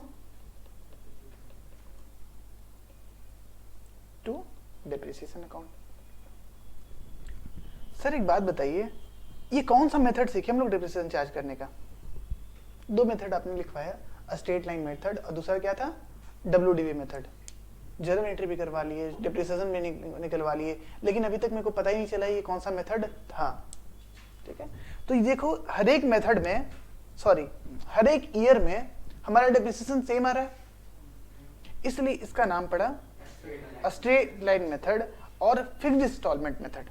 depreciation account. Sir एक बात बताइए, ये कौन सा मेथड सीखे हम लोग डिप्रिसिएशन चार्ज करने का? 2 मेथड आपने लिखवाया, स्ट्रेट लाइन मेथड और दूसरा क्या था, WDV मेथड। जर्नल एंट्री भी करवा लिए, डिप्रिसिएशन भी निकलवा लिए, लेकिन अभी तक मेरे को पता ही नहीं चला ये कौन सा मेथड था, ठीक है। तो ये देखो हर एक मेथड में, हर एक ईयर में हमारा डिप्रिसिएशन सेम आ रहा है, इसलिए इसका नाम पड़ा स्ट्रेट लाइन मेथड और फिक्स्ड इंस्टॉलमेंट मेथड।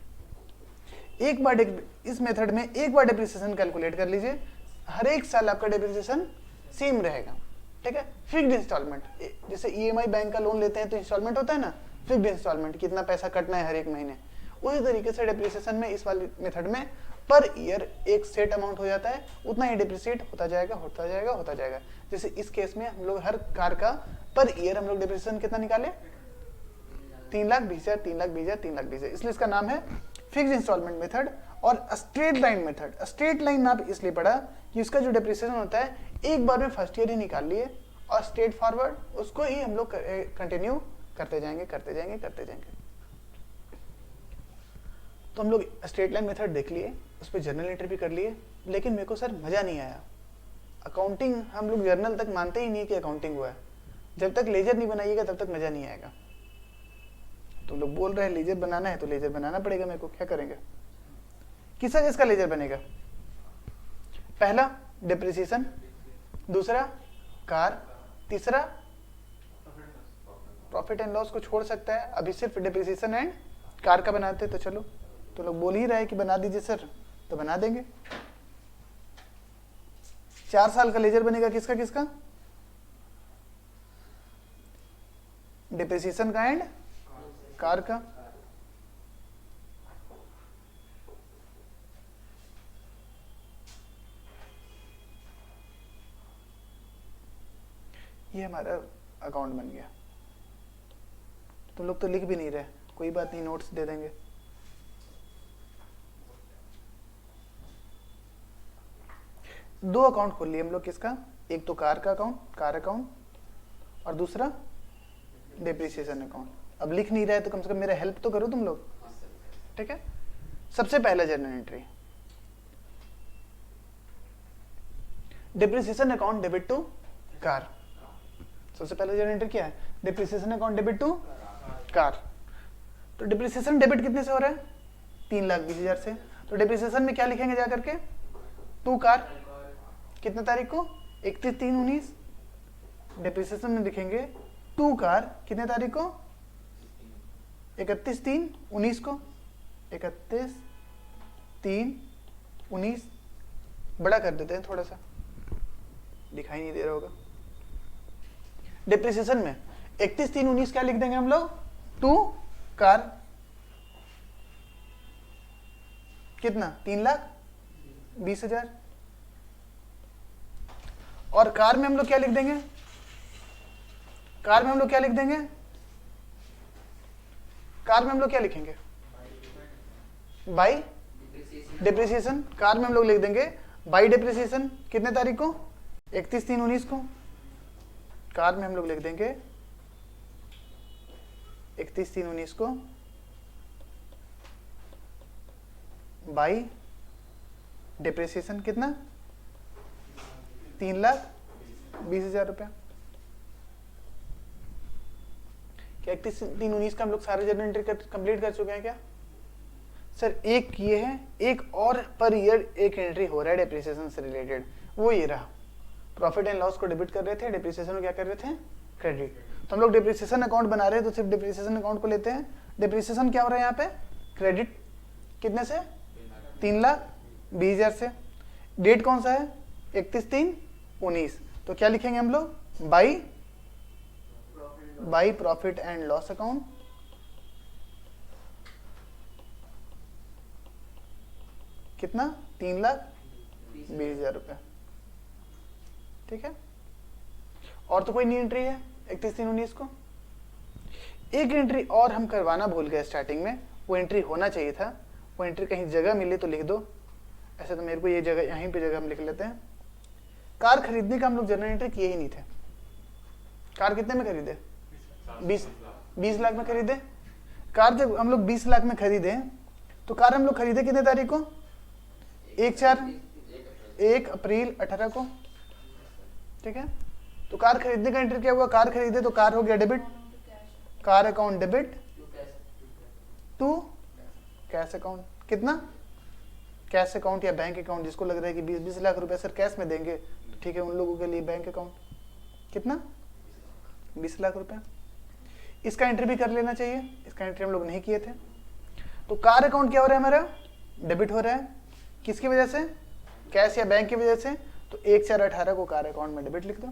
एक बार इस मेथड में एक बार डिप्रिसिएशन कैलकुलेट कर लीजिए, हर एक साल आपका डिप्रिसिएशन सेम रहेगा, ठीक है। फिक्स्ड इंस्टॉलमेंट, जैसे EMI बैंक का लोन लेते हैं तो इंस्टॉलमेंट होता है ना, फिक्स्ड इंस्टॉलमेंट, कितना पैसा कटना है हर एक महीने, उसी तरीके से डिप्रिसिएशन में इस वाली मेथड में पर ईयर एक सेट अमाउंट हो जाता है, उतना ही डिप्रिसिएट होता जाएगा। जैसे इस केस में हम लोग हर कार का पर ईयर हम लोग डिप्रिसिएशन कितना निकाले, 3,20,000, इसलिए इसका नाम है फिक्स्ड इंस्टॉलमेंट मेथड और straight line method. Straight line नाम इसलिए पड़ा कि उसका जो डिप्रिसिएशन होता है एक बार में फर्स्ट ईयर ही निकाल लिए, और स्ट्रेट फॉरवर्ड उसको ही हम लोग कंटिन्यू करते जाएंगे। तो हम लोग स्ट्रेट लाइन मेथड देख लिए, उस पर जर्नल एंट्री भी कर लिए, लेकिन मेरे को सर मजा नहीं आया। अकाउंटिंग हम लोग जर्नल तक मानते ही नहीं कि अकाउंटिंग हुआ है, जब तक लेजर नहीं बनाइएगा तब तक मजा नहीं आएगा। तो लोग बोल रहे हैं लेजर बनाना है तो लेजर बनाना पड़ेगा मेरे को, क्या करेंगे। किसका लेजर बनेगा, पहला डिप्रिसिएशन, दूसरा कार, तीसरा प्रॉफिट एंड लॉस को छोड़ सकता है, अभी सिर्फ डिप्रिसिएशन एंड कार का बनाते। तो चलो, तो लोग बोल ही रहे कि बना दीजिए सर, तो बना देंगे। 4 साल का लेजर बनेगा किसका, डिप्रिसिएशन का एंड कार का। ये हमारा अकाउंट बन गया। तुम लोग तो लिख भी नहीं रहे, कोई बात नहीं, नोट्स दे देंगे। दो अकाउंट खोल लिए हम लोग, किसका, एक तो कार अकाउंट और दूसरा डिप्रिसिएशन अकाउंट। अब लिख नहीं रहे तो कम से कम मेरा हेल्प तो करो तुम लोग, ठीक है। सबसे पहला journal entry, depreciation account debit to car, सबसे पहले जनरल एंट्री क्या है, depreciation account debit to car. तो डिप्रिसिएशन डेबिट कितने से हो रहा है, 3,20,000 से। तो डिप्रिसिएशन में क्या लिखेंगे जा करके, टू कार, कितने तारीख को, 31/3/19। डिप्रिसिएशन में लिखेंगे टू कार, कितने तारीख को, 31/3/19 को, 31/3/19। बड़ा कर देते हैं थोड़ा सा, दिखाई नहीं दे रहा होगा। डिप्रिसिएशन में 31/3/19 क्या लिख देंगे हम लोग, टू कार, कितना, 3,20,000। और कार में हम लोग क्या लिख देंगे, कार में हम लोग क्या लिख देंगे, कार में हम लोग क्या लिखेंगे, बाई डिप्रिसिएशन। कार में हम लोग लिख देंगे बाई डिप्रिसिएशन, कितने तारीख को, 31/3/19 को। कार में हम लोग लिख देंगे 31/3/19 को बाई डिप्रिसिएशन, कितना, 3,20,000 रुपया। क्या 31/3/19 का हम लोग सारे जर्नल एंट्री कंप्लीट कर चुके हैं क्या सर? एक ये है, एक और पर ईयर एक एंट्री हो रहा है डिप्रिसिएशन से रिलेटेड, वो ये रहा। प्रॉफिट एंड लॉस को डेबिट कर रहे थे, डिप्रिसिएशन को क्या कर रहे थे, क्रेडिट। तो हम लोग डिप्रिसिएशन अकाउंट बना रहे हैं, तो सिर्फ डिप्रिसिएशन अकाउंट को लेते हैं। डिप्रिसिएशन क्या हो रहा है यहाँ पे, क्रेडिट, कितने से, 3,20,000 से। डेट कौन सा है, 31/3/19। तो क्या लिखेंगे हम लोग, by profit and loss account, कितना, 3,20,000 रुपया। ठीक है, और तो कोई नहीं एंट्री है 31/3/19 को। एक एंट्री और हम करवाना भूल गए स्टार्टिंग में, वो एंट्री होना चाहिए था। वो एंट्री कहीं जगह मिले तो लिख दो, ऐसे तो मेरे को ये जगह, यहीं पे जगह हम लिख लेते हैं। कार खरीदने का हम लोग जनरल एंट्री किए ही नहीं थे। कार कितने में खरीदे, 20 लाख में खरीदे। कार जब हम लोग 20 लाख में खरीदे, तो कार हम लोग खरीदे कितने तारीख को, 1 अप्रैल 18 को। ठीक है, तो कार खरीदने का एंट्री क्या हुआ, कार खरीदे तो कार हो गया debit, car account debit to cash account, कितना, कैश अकाउंट या बैंक अकाउंट, जिसको लग रहा है कि 20 लाख रुपए सर कैश में देंगे, तो ठीक है, उन लोगों के लिए बैंक अकाउंट, कितना, 20 लाख रुपए। इसका एंट्री भी कर लेना चाहिए, इसका एंट्री हम लोग नहीं किए थे। तो कार अकाउंट क्या हो रहा है हमारा, डेबिट हो रहा है, किसकी वजह से, कैश या बैंक की वजह से। तो 1/4/18 को कार अकाउंट में डेबिट लिख दो,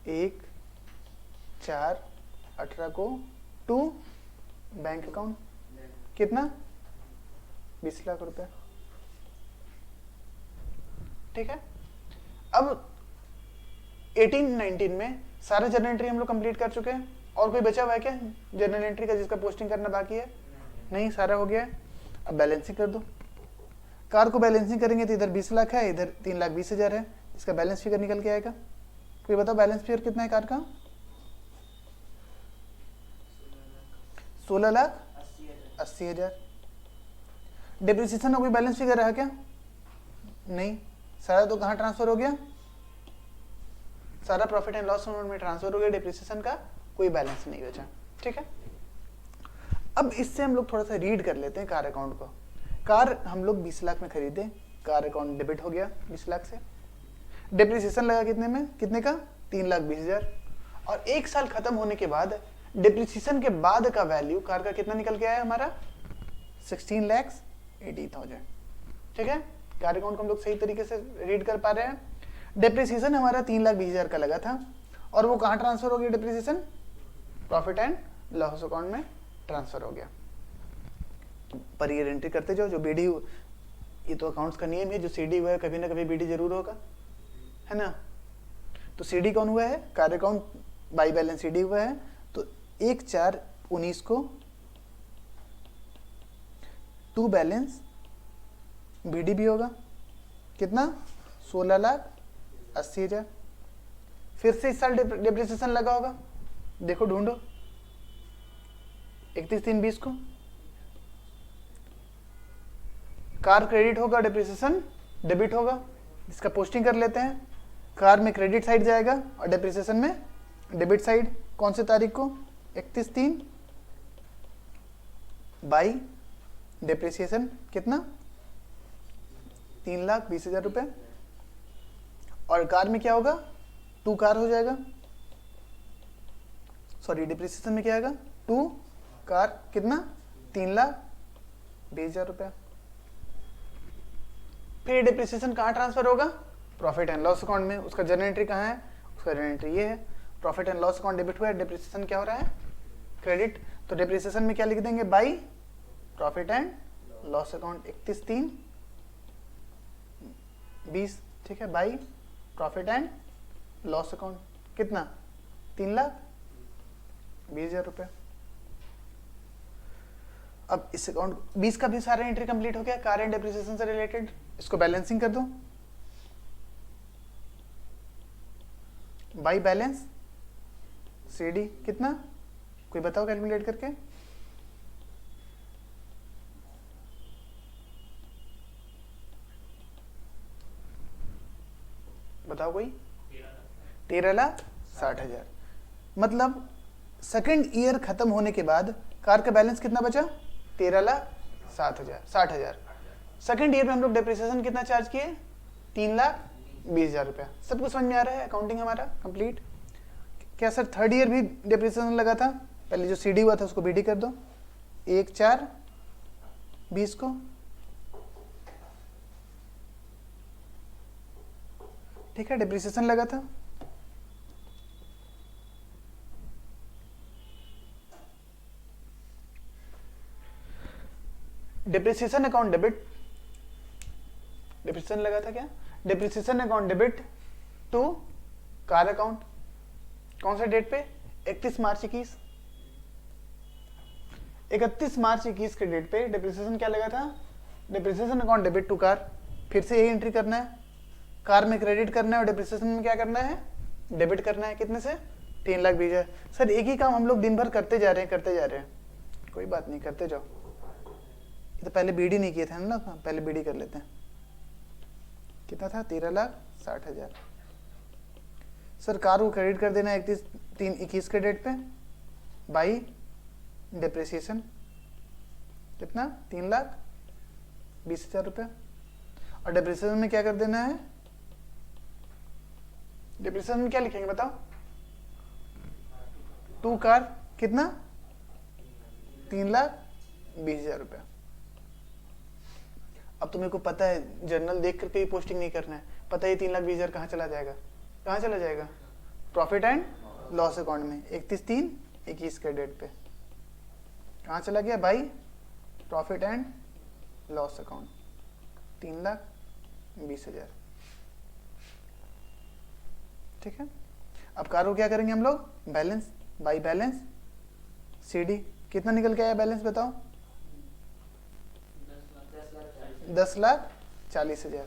1/4/18 को टू बैंक अकाउंट, कितना, 20 लाख रुपए। ठीक है, अब 18-19 में सारे जर्नल एंट्री हम लोग कंप्लीट कर चुके हैं। और कोई बचा हुआ है क्या जर्नल एंट्री का जिसका पोस्टिंग करना बाकी है? नहीं, सारा हो गया है। अब बैलेंसिंग कर दो। कार को बैलेंसिंग करेंगे तो इधर 20 लाख है, इधर 3,20,000 है, इसका बैलेंस फिगर निकल के आएगा। कोई बताओ बैलेंस फिगर कितना है कार का? 16,80,000। डिप्रिसिएशन का कोई बैलेंस फिगर रहा क्या? नहीं, सारा तो कहाँ ट्रांसफर हो गया, सारा प्रॉफिट एंड लॉस अकाउंट में ट्रांसफर हो गया, डिप्रिसिएशन का कोई बैलेंस नहीं बचा। ठीक है, अब इससे हम लोग थोड़ा सा रीड कर लेते हैं कार अकाउंट को। कार हम लोग 20 लाख में खरीदे, कार अकाउंट डेबिट हो गया 20 लाख से। डिप्रिसिएशन लगा कितने में, कितने का, 3,20,000। और एक साल खत्म होने के बाद डिप्रिसिएशन के बाद का वैल्यू कार का कितना निकल के आया हमारा, 16,80,000। ठीक है, कार अकाउंट को हम लोग सही तरीके से रीड कर पा रहे हैं। डिप्रिसिएशन हमारा 3,20,000 का लगा था, और वो कहाँ ट्रांसफर हो गया depreciation, profit and loss account में ट्रांसफर हो गया। पर ईयर एंट्री करते जाओ, जो बीडी, ये तो अकाउंट्स का नियम है, जो सीडी हुआ है कभी ना कभी बीडी जरूर होगा, है ना। तो सीडी कौन हुआ है, car account by balance CD हुआ है, तो 1/4/19 को टू बैलेंस बीडी भी होगा, कितना, 16,80,000। फिर से इस साल डिप्रिसिएशन लगा होगा, देखो ढूंढो, 31/3/20 को कार क्रेडिट होगा, डिप्रिसिएशन डेबिट होगा, इसका पोस्टिंग कर लेते हैं। कार में क्रेडिट साइड जाएगा और डेप्रिसिएशन में डेबिट साइड। कौन सी तारीख को? 31/3 बाई डेप्रिसिएशन कितना? 3,20,000 रुपये। और कार में क्या होगा? 2 कार हो जाएगा, सॉरी डेप्रिसिएशन में क्या आएगा? 2 कार कितना? 3,20,000 रुपये। फिर डेप्रिसिएशन कहाँ ट्रांसफर होगा? प्रॉफिट एंड लॉस अकाउंट में। उसका जर्नल एंट्री कहाँ है? उसका जर्नल एंट्री ये है। Profit and loss account debit हुआ है, डेप्रिसिएशन क्या हो रहा है? क्रेडिट। तो डेप्रिसिएशन में क्या लिख देंगे? By profit and loss account 31/3/20। ठीक है, by profit and loss account कितना? 3,20,000 रुपये। अब इस अकाउंट 20 का भी सारा एंट्री कंप्लीट हो गया कार एंड डेप्रिसिएशन से रिलेटेड। इसको बैलेंसिंग कर दो बाई बैलेंस सीडी कितना? कोई बताओ कैलकुलेट करके। बताओ कोई। 13,60,000। मतलब सेकंड ईयर खत्म होने के बाद कार का बैलेंस कितना बचा? 13,60,000। सेकंड ईयर में हम लोग डेप्रिसिएशन कितना चार्ज किए? 3,20,000 रुपया। सबको समझ में आ रहा है? अकाउंटिंग हमारा कंप्लीट। क्या सर थर्ड ईयर भी डेप्रिसिएशन लगा था? पहले जो सीडी हुआ था उसको बीडी कर दो, 1/4/20 को। ठीक है, डेप्रिसिएशन लगा था। डेप्रिसिएशन अकाउंट डेबिट, डेप्रिसिएशन लगा था क्या? Depreciation account debit to car account. कौन सा डेट पे? 31 मार्च 21। 31 मार्च 21 के डेट पे डेप्रिसिएशन क्या लगा था? Depreciation account debit to car. फिर से यही एंट्री करना है, कार में क्रेडिट करना है और डेप्रिसिएशन में क्या करना है? डेबिट करना है। कितने से? 3,20,000। सर एक ही काम हम लोग दिन भर करते जा रहे हैं। कोई बात नहीं, करते जाओ। तो पहले बीडी नहीं किए थे ना, पहले बीडी कर लेते हैं। कितना था? 13,60,000। सर कार को क्रेडिट कर देना 31/3/21 के डेट पे बाई डेप्रिसिएशन कितना? 3,20,000 रुपये। और डेप्रिसिएशन में क्या कर देना है? डेप्रिसिएशन में क्या लिखेंगे बताओ? 2 कार कितना? 3,20,000 रुपये। अब तुम्हें को पता है जर्नल देख करके ही पोस्टिंग नहीं करना है, पता है 3,20,000 कहाँ चला जाएगा? कहाँ चला जाएगा? प्रॉफिट एंड लॉस अकाउंट में 31/3/21 के डेट पे। कहाँ चला गया? By profit and loss account 3,20,000। ठीक है, अब कार को क्या करेंगे हम लोग? Balance by balance CD. कितना निकल के आया बैलेंस बताओ? 10,40,000।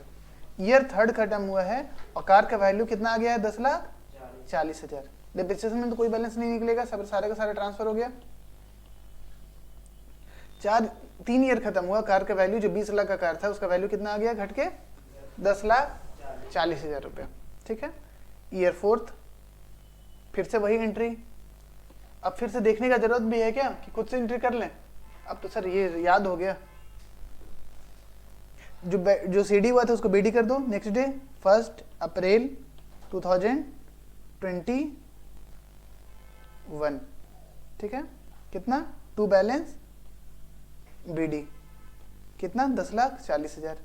ईयर थर्ड खत्म हुआ है और कार का वैल्यू कितना आ गया है? 10,40,000। डेप्रिसिएशन में तो कोई बैलेंस नहीं निकलेगा, सब सारे का सारा ट्रांसफर हो गया। 3 ईयर खत्म हुआ, कार का वैल्यू जो 20 लाख का कार था उसका वैल्यू कितना आ गया? घट के 10,40,000 रुपये। ठीक है, ईयर फोर्थ फिर से वही एंट्री। अब फिर से देखने का जरूरत भी है क्या कि खुद से एंट्री कर लें? अब तो सर ये याद हो गया। जो सीडी हुआ था उसको बीडी कर दो। नेक्स्ट डे 1 अप्रैल 2021। ठीक है, कितना? 2 बैलेंस बीडी कितना? 10,40,000।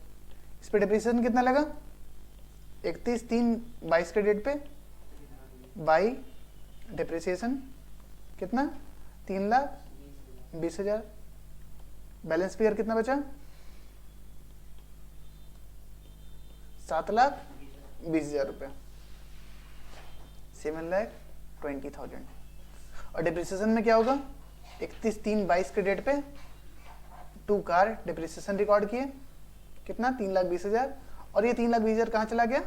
इस पे डेप्रिसिएशन कितना लगा? 31/3/22 के डेट पे बाई डेप्रिसिएशन कितना? 3,20,000। बैलेंस फिगर कितना बचा? 7,20,000 रुपये, 7,20,000। और डेप्रिसिएशन में क्या होगा? 31/3/22 के डेट पे 2 कार डेप्रिसिएशन रिकॉर्ड किए। कितना? 3,20,000। और ये 3,20,000 कहाँ चला गया?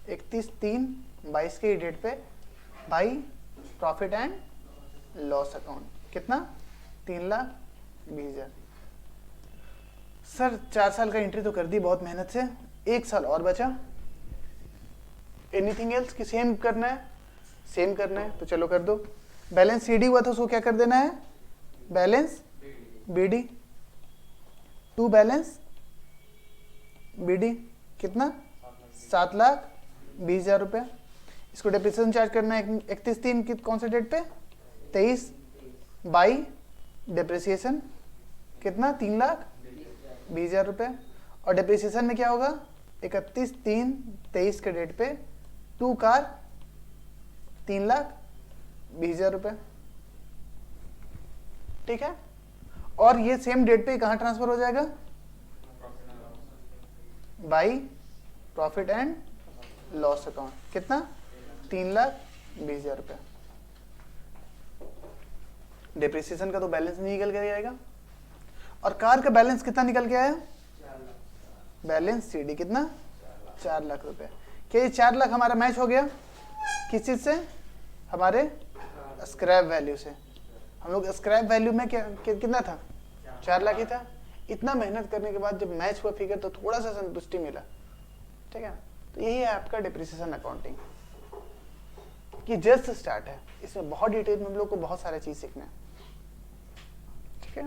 31/3/22 के डेट पे by profit and loss account कितना? 3,20,000। सर 4 साल का एंट्री तो कर दी बहुत मेहनत से, 1 साल और बचा। एनीथिंग एल्स कि सेम करना है? सेम करना है तो चलो कर दो। बैलेंस सी डी हुआ था उसको क्या कर देना है? Balance B D. To balance B D कितना? 7,20,000 रुपये। इसको डेप्रिसिएशन चार्ज करना है 31/3 की कौन से डेट पे? 23 बाई डेप्रिसिएशन कितना? 3,20,000 रुपये। और डेप्रिसिएशन में क्या होगा? 31/3/23 के डेट पे 2 कार 3,20,000 रुपये। ठीक है। और ये सेम डेट पे कहाँ ट्रांसफर हो जाएगा? By profit and loss account कितना? 3,20,000 रुपये। डेप्रिसिएशन का तो बैलेंस नहीं निकल के आएगा। और कार का बैलेंस कितना निकल के आया? बैलेंस सीडी कितना? 4 लाख रुपए। क्या ये 4 लाख हमारा मैच हो गया? किस चीज से? हमारे स्क्रैप वैल्यू से। हम लोग स्क्रैप वैल्यू में कितना था? 4 लाख ही था। इतना मेहनत करने के बाद जब मैच हुआ फिगर तो थोड़ा सा संतुष्टि मिला। ठीक है। तो यही है आपका डेप्रिसिएशन अकाउंटिंग कि जस्ट स्टार्ट है। इसमें बहुत डिटेल में हम लोग को बहुत सारे चीज सीखना है। ठीक है।